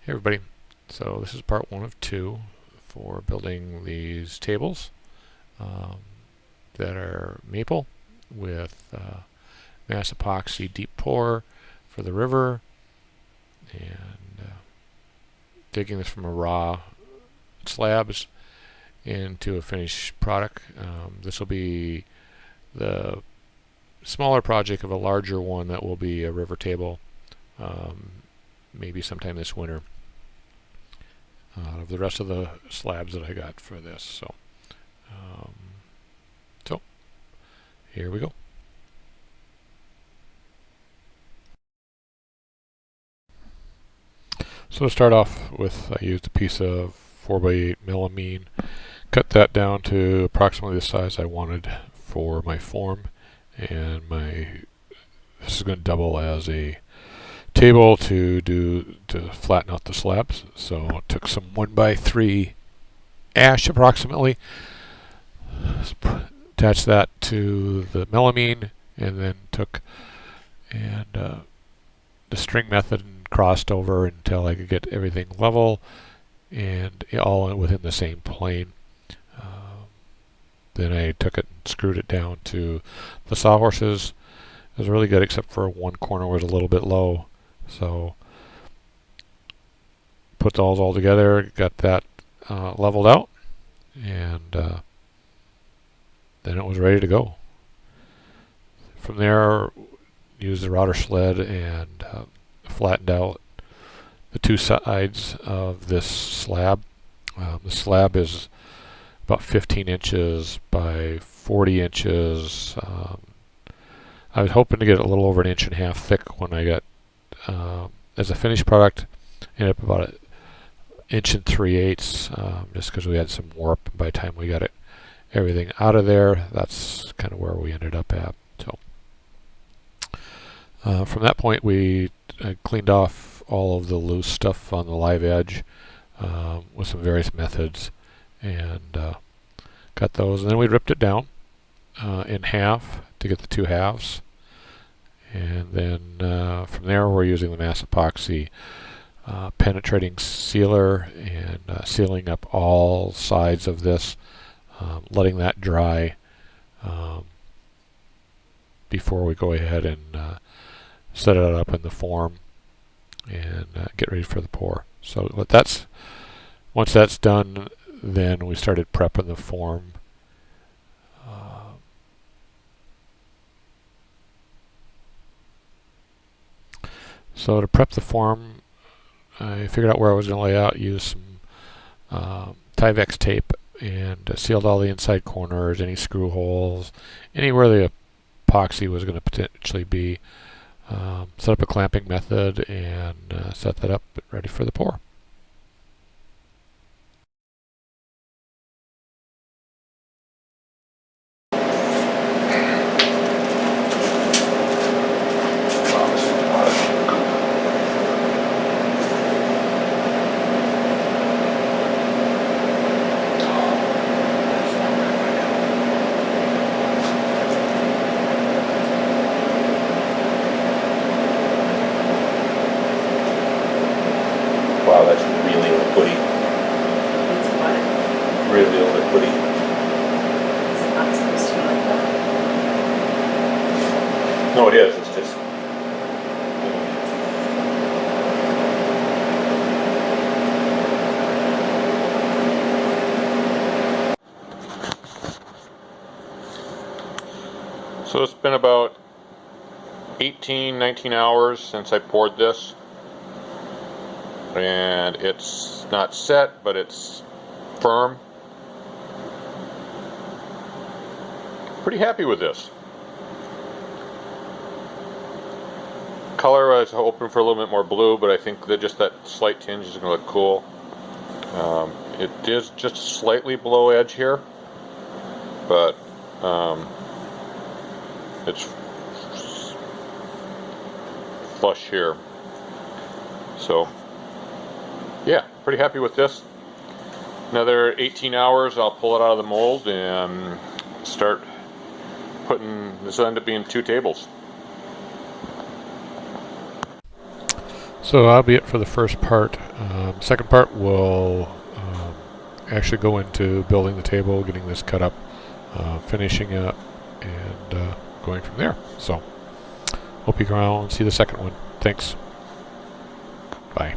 Hey everybody, so this is part 1 of 2 for building these tables that are maple with Mas Epoxy Deep Pour for the river, and taking this from a raw slabs into a finished product. This will be the smaller project of a larger one that will be a river table, maybe sometime this winter. Out of the rest of the slabs that I got for this. So here we go. So to start off with, I used a piece of 4x8 melamine, cut that down to approximately the size I wanted for my form, and this is going to double as a table to flatten out the slabs. So I took some 1x3 ash approximately, attached that to the melamine, and then took the string method and crossed over until I could get everything level and all within the same plane. Then I took it and screwed it down to the sawhorses. It was really good, except for one corner was a little bit low. So put those all together, got that leveled out, and then it was ready to go. From there, used the router sled and flattened out the two sides of this slab. The slab is about 15 inches by 40 inches. I was hoping to get a little over 1.5 inches thick when I got as a finished product. Ended up about 1 3/8 just because we had some warp. By the time we got everything out of there, that's kind of where we ended up at. So from that point, I cleaned off all of the loose stuff on the live edge with some various methods, and got those. And then we ripped it down in half to get the two halves. And then from there, we're using the Mas Epoxy penetrating sealer and sealing up all sides of this, letting that dry before we go ahead and set it up in the form and get ready for the pour. So once that's done, then we started prepping the form. So to prep the form, I figured out where I was going to lay out, used some Tyvek tape, and sealed all the inside corners, any screw holes, anywhere the epoxy was going to potentially be. Set up a clamping method and set that up, ready for the pour. Wow, that's really liquidy. It's what? Really liquidy. Is it not supposed to be like that? No, it is. It's just. So it's been about 18, 19 hours since I poured this. And it's not set, but it's firm. Pretty happy with this. Color, I was hoping for a little bit more blue, but I think that just that slight tinge is going to look cool. It is just slightly below edge here, but it's flush here. So yeah, pretty happy with this. Another 18 hours, I'll pull it out of the mold and start putting, this will end up being 2 tables. So that'll be it for the first part. Second part will actually go into building the table, getting this cut up, finishing it, and going from there. So hope you come around and see the second one. Thanks. Bye.